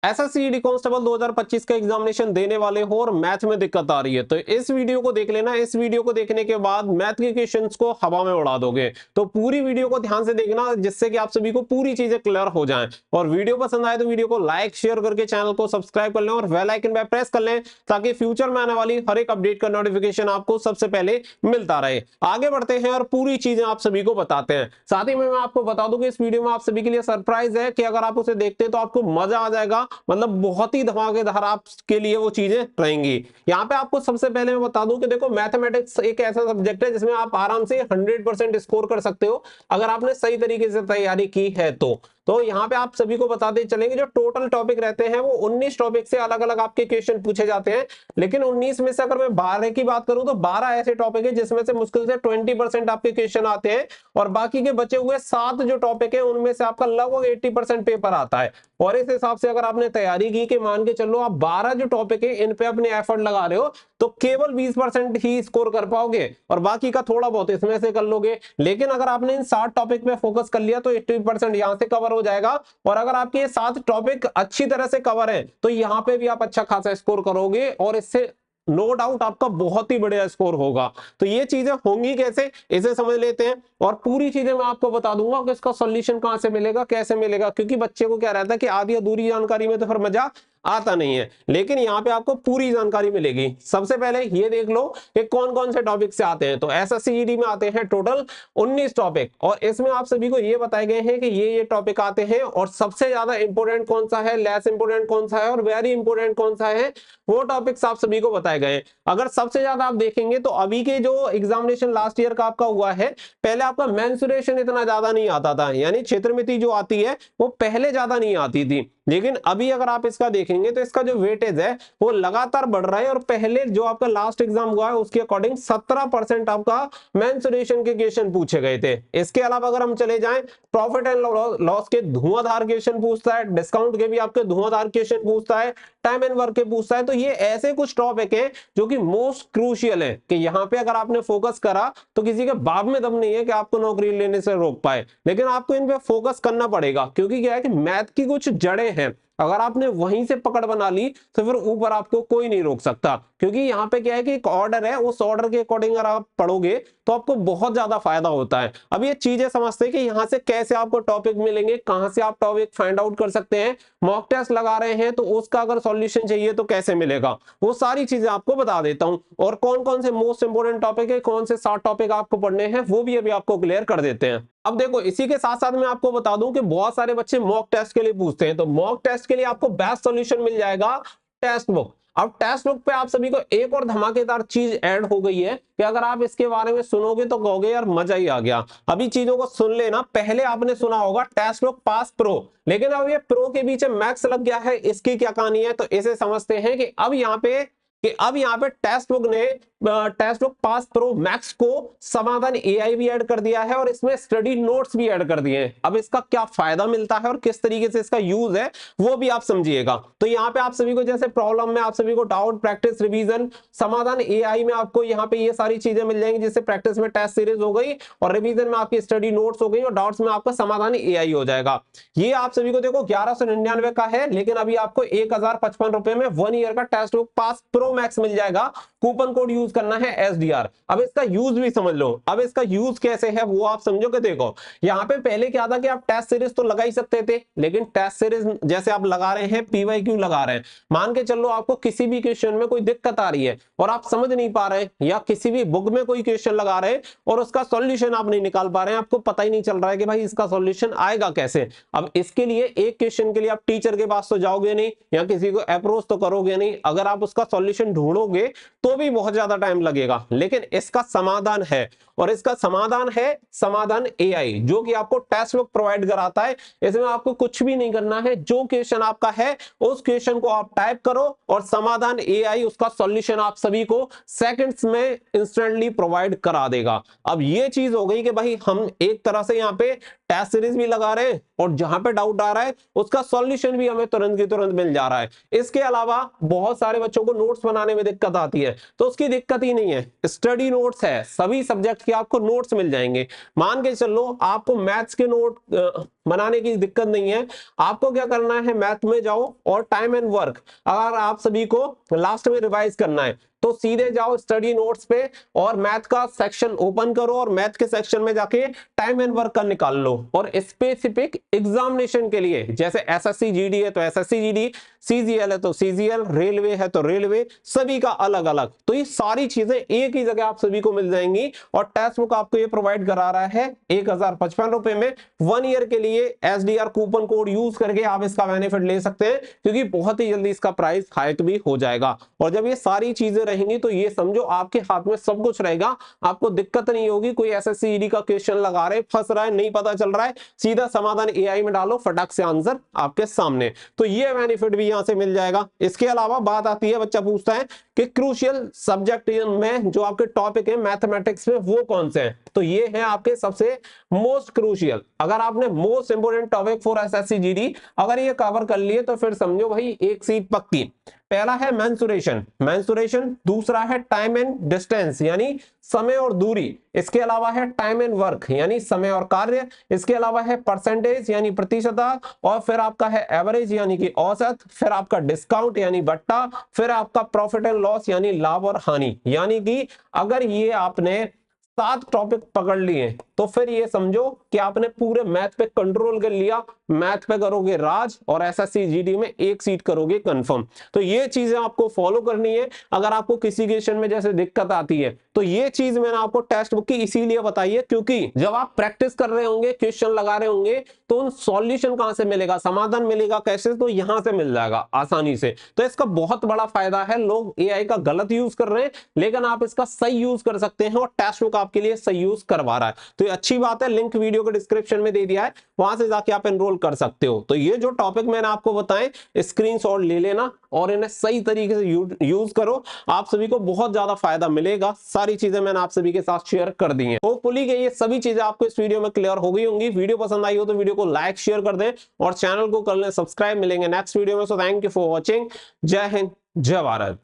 SSC constable 2025 का examination देने वाले हो और मैथ में दिक्कत आ रही है तो इस वीडियो को देख लेना। इस वीडियो को देखने के बाद मैथ के क्वेश्चंस को हवा में उड़ा दोगे। तो पूरी वीडियो को ध्यान से देखना जिससे कि आप सभी को पूरी चीजें क्लियर हो जाएं। और वीडियो पसंद आए तो वीडियो को लाइक शेयर करके चैनल को सब्सक्राइब कर लें और बेल आइकन पे प्रेस कर लें ताकि फ्यूचर में आने वाली हर एक अपडेट का नोटिफिकेशन आपको सबसे पहले मिलता रहे। आगे बढ़ते हैं और पूरी चीजें आप सभी को बताते हैं। साथ ही में मैं आपको बता दूं कि इस वीडियो में आप सभी के लिए सरप्राइज है कि अगर आप उसे देखते हैं तो आपको मजा आ जाएगा, मतलब बहुत ही धमाकेदार आपके लिए वो चीजें रहेंगी। यहाँ पे आपको सबसे पहले मैं बता दूं कि देखो मैथमेटिक्स एक ऐसा सब्जेक्ट है जिसमें आप आराम से 100% स्कोर कर सकते हो अगर आपने सही तरीके से तैयारी की है तो यहाँ पे आप सभी को बताते चलेंगे जो टोटल टॉपिक रहते हैं वो 19 टॉपिक से अलग अलग आपके क्वेश्चन पूछे जाते हैं। लेकिन 19 में से अगर मैं 12 की बात करूं तो 12 ऐसे टॉपिक है जिसमें से मुश्किल से 20% आपके क्वेश्चन आते हैं और बाकी के बचे हुए 7 जो टॉपिक है उनमें से आपका लगभग 80% पेपर आता है। और इस हिसाब से अगर आपने तैयारी की कि मान के चलो आप 12 जो टॉपिक है इन पे अपने एफर्ट लगा रहे हो तो केवल 20% ही स्कोर कर पाओगे और बाकी का थोड़ा बहुत इसमें से कर लोगे। लेकिन अगर आपने इन 7 टॉपिक पे फोकस कर लिया तो 80% यहां से कवर हो जाएगा। और अगर आपके ये 7 टॉपिक अच्छी तरह से कवर है तो यहां पे भी आप अच्छा खासा स्कोर करोगे और इससे नो डाउट आपका बहुत ही बढ़िया स्कोर होगा। तो ये चीजें होंगी कैसे इसे समझ लेते हैं और पूरी चीजें मैं आपको बता दूंगा कि इसका सॉल्यूशन कहां से मिलेगा कैसे मिलेगा, क्योंकि बच्चे को क्या रहता है कि आधी अधूरी जानकारी में तो फिर मजा आता नहीं है। लेकिन यहाँ पे आपको पूरी जानकारी मिलेगी। सबसे पहले ये देख लो कि कौन कौन से टॉपिक से आते हैं। तो एसएससी में आते हैं टोटल 19 टॉपिक और इसमें आप सभी को ये बताए गए हैं कि ये टॉपिक आते हैं और सबसे ज्यादा इंपोर्टेंट कौन सा है, लेस इंपोर्टेंट कौन सा है और वेरी इंपोर्टेंट कौन सा है, वो टॉपिक्स आप सभी को बताए गए। अगर सबसे ज्यादा आप देखेंगे तो अभी के जो एग्जामिनेशन लास्ट ईयर का आपका हुआ है, पहले आपका मेंसुरेशन इतना ज्यादा नहीं आता था, यानी क्षेत्रमिति जो आती है वो पहले ज्यादा नहीं आती थी। लेकिन अभी अगर आप इसका देखेंगे तो इसका जो वेटेज है वो लगातार बढ़ रहा है और पहले जो आपका लास्ट एग्जाम हुआ है उसके अकॉर्डिंग 17% आपका मेंसुरेशन के क्वेश्चन पूछे गए थे। इसके अलावा अगर हम चले जाएं प्रॉफिट एंड लॉस के धुआंधार क्वेश्चन पूछता है, डिस्काउंट के भी आपके धुआंधार क्वेश्चन पूछता है, टाइम एंड वर्क के पूछता है। तो ये ऐसे कुछ टॉपिक है जो कि मोस्ट क्रूशियल है कि यहाँ पे अगर आपने फोकस करा तो किसी के बाप में दम नहीं है कि आपको नौकरी लेने से रोक पाए। लेकिन आपको इन पे फोकस करना पड़ेगा क्योंकि क्या है कि मैथ की कुछ जड़ें हैं, अगर आपने वहीं से पकड़ बना ली तो फिर ऊपर आपको कोई नहीं रोक सकता। क्योंकि यहाँ पे क्या है कि एक ऑर्डर है, उस ऑर्डर के अकॉर्डिंग अगर आप पढ़ोगे तो आपको बहुत ज्यादा फायदा होता है। अब ये चीजें समझते हैं कि यहाँ से कैसे आपको टॉपिक मिलेंगे, कहां से आप टॉपिक फाइंड आउट कर सकते हैं। मॉक टेस्ट लगा रहे हैं तो उसका अगर सॉल्यूशन चाहिए तो कैसे मिलेगा, वो सारी चीजें आपको बता देता हूं। और कौन कौन से मोस्ट इंपोर्टेंट टॉपिक है, कौन से 7 टॉपिक आपको पढ़ने हैं, वो भी अभी आपको क्लियर कर देते हैं। अब देखो इसी के साथ साथ मैं आपको बता दूं कि बहुत सारे बच्चे मॉक टेस्ट के लिए पूछते हैं, तो मॉक टेस्ट के लिए आपको बेस्ट सॉल्यूशन मिल जाएगा टेक्स्ट बुक। अब टेक्स्ट बुक पे आप सभी को एक और धमाकेदार चीज ऐड हो गई है कि अगर आप इसके बारे में सुनोगे तो कहोगे यार मजा ही आ गया। अभी चीजों को सुन लेना, पहले आपने सुना होगा टेक्स्ट बुक पास प्रो, लेकिन अब ये प्रो के पीछे मैक्स लग गया है, इसकी क्या कहानी है तो इसे समझते हैं कि अब यहाँ पे टेक्स्ट बुक ने text book pass pro max को समाधान एआई भी ऐड कर दिया है और इसमें स्टडी नोट्स भी ऐड कर दिए हैं। अब इसका क्या फायदा मिलता है और किस तरीके से इसका यूज है वो भी आप समझिएगा। तो यहाँ पे आप सभी को जैसे प्रॉब्लम में आप सभी को डाउट, प्रैक्टिस, रिवीजन, समाधान एआई में आपको यहाँ पे ये सारी चीजें मिल जाएंगी, जिससे प्रैक्टिस में टेस्ट सीरीज हो गई और रिवीजन में आपकी स्टडी नोट्स हो गई और डाउट्स में आपका समाधान एआई हो जाएगा। ये आप सभी को देखो 1199 का है, लेकिन अभी आपको 1055 रुपए में 1 ईयर का text book pass pro max मिल जाएगा। कूपन कोड यूज करना है एसडीआर। अब इसका यूज भी समझ लो। अब इसका यूज कैसे है वो आप समझो कि देखो यहाँ पे पहले क्या था कि आप टेस्ट सीरीज तो लगा ही सकते थे, लेकिन टेस्ट सीरीज जैसे आप लगा रहे हैं, पीवाईक्यू लगा रहे हैं, मान के चलो आपको किसी भी क्वेश्चन में कोई दिक्कत आ रही है और आप समझ नहीं पा रहे या किसी भी बुक में कोई क्वेश्चन लगा रहे हैं और उसका सॉल्यूशन आप नहीं निकाल पा रहे हैं, आपको पता ही नहीं चल रहा है कि भाई इसका सॉल्यूशन आएगा कैसे। अब इसके लिए एक क्वेश्चन के लिए आप टीचर के पास तो जाओगे नहीं या किसी को अप्रोच तो करोगे नहीं, अगर आप उसका सॉल्यूशन ढूंढोगे तो भी बहुत ज्यादा टाइम लगेगा। लेकिन इसका समाधान है और इसका समाधान है समाधान एआई, जो कि आपको टेक्स्ट बुक प्रोवाइड कराता है। इसमें आपको कुछ भी नहीं करना है, जो क्वेश्चन आपका है उस क्वेश्चन को आप टाइप करो और समाधान एआई उसका सॉल्यूशन आप सभी को सेकंड्स में इंस्टेंटली प्रोवाइड करा देगा। अब ये चीज हो गई कि भाई हम एक तरह से यहाँ पे टेस्ट सीरीज भी लगा रहे हैं और जहां पे डाउट आ रहा है उसका सॉल्यूशन भी हमें तुरंत की तुरंत मिल जा रहा है। इसके अलावा बहुत सारे बच्चों को नोट्स बनाने में दिक्कत आती है, तो उसकी दिक्कत ही नहीं है, स्टडी नोट्स है, सभी सब्जेक्ट के आपको नोट्स मिल जाएंगे। मान के चलो आपको मैथ्स के नोट बनाने की दिक्कत नहीं है। आपको क्या करना है, मैथ में जाओ और टाइम एंड वर्क, अगर आप सभी को लास्ट में रिवाइज करना है तो सीधे जाओ स्टडी नोट्स पे और मैथ का सेक्शन ओपन करो और मैथ के सेक्शन में जाके टाइम एंड वर्क का निकाल लो। और स्पेसिफिक एग्जामिनेशन के लिए जैसे एसएससी जीडी है तो एसएससी जीडी, सीजीएल है तो सीजीएल, रेलवे है तो रेलवे, सभी का अलग अलग। तो ये सारी चीजें एक ही जगह आप सभी को मिल जाएंगी और टेक्स्ट बुक आपको ये प्रोवाइड करा रहा है 1055 रुपए में। 1 ईयर के लिए एसडीआर कूपन कोड यूज करके आप इसका बेनिफिट ले सकते हैं, क्योंकि बहुत ही जल्दी इसका प्राइस हाइक भी हो जाएगा। और जब ये सारी चीजें रहेंगी तो ये समझो आपके हाथ में सब कुछ रहेगा, आपको दिक्कत नहीं होगी। कोई एसएससी जीडी का क्वेश्चन लगा रहे, फंस रहा है, नहीं पता चल रहा है, सीधा समाधान एआई में डालो, फटाक से आंसर आपके सामने। तो ये बेनिफिट भी यहां से मिल जाएगा। इसके अलावा बात आती है, बच्चा पूछता है कि क्रूशियल सब्जेक्ट में जो आपके टॉपिक है मैथमेटिक्स में वो कौन से हैं, तो ये है आपके सबसे मोस्ट क्रूशियल। अगर आपने most important topic for SSC GD अगर ये कवर कर लिए तो फिर समझो भाई एक सीट पक्की। पहला है मेंसुरेशन, दूसरा है टाइम एंड डिस्टेंस यानी समय और दूरी, इसके अलावा है टाइम एंड वर्क यानी समय और कार्य, इसके अलावा है परसेंटेज यानी प्रतिशतता, और फिर आपका है एवरेज यानी कि औसत, फिर आपका डिस्काउंट यानी बट्टा, फिर आपका प्रॉफिट एंड लॉस यानी लाभ और हानि। यानी कि अगर ये आपने 7 टॉपिक पकड़ लिए तो फिर ये समझो कि आपने पूरे मैथ पे कंट्रोल कर लिया, मैथ पे करोगे राज और एसएससी जीडी में एक सीट करोगे कंफर्म। तो ये चीजें आपको फॉलो करनी है। अगर आपको किसी क्वेश्चन में जैसे दिक्कत आती है तो ये चीज मैंने आपको टेक्स्ट बुक की इसीलिए बताई है, क्योंकि जब आप प्रैक्टिस कर रहे होंगे, क्वेश्चन लगा रहे होंगे, तो उन सॉल्यूशन कहां से मिलेगा, समाधान मिलेगा कैसे, तो यहां से मिल जाएगा आसानी से। तो इसका बहुत बड़ा फायदा है। लोग एआई का गलत यूज कर रहे हैं, लेकिन आप इसका सही यूज कर सकते हैं और टेक्स्ट बुक आपके लिए सही यूज करवा रहा है। तो ये अच्छी बात है, लिंक वीडियो के डिस्क्रिप्शन में दे दिया है, वहां से जाके आप एनरोल कर सकते हो। तो ये जो टॉपिक मैंने आपको बताए स्क्रीनशॉट ले लेना और इन्हें सही तरीके से यूज करो, आप सभी को बहुत ज्यादा फायदा मिलेगा। सारी चीजें मैंने आप सभी के साथ शेयर कर दी हैं। होपफुली ये सभी चीजें आपको इस वीडियो में क्लियर हो गई होंगी। वीडियो पसंद आई हो तो वीडियो को लाइक शेयर कर दें और चैनल को कर लें सब्सक्राइब। मिलेंगे नेक्स्ट वीडियो में। So thank you for watching. जय हिंद, जय भारत।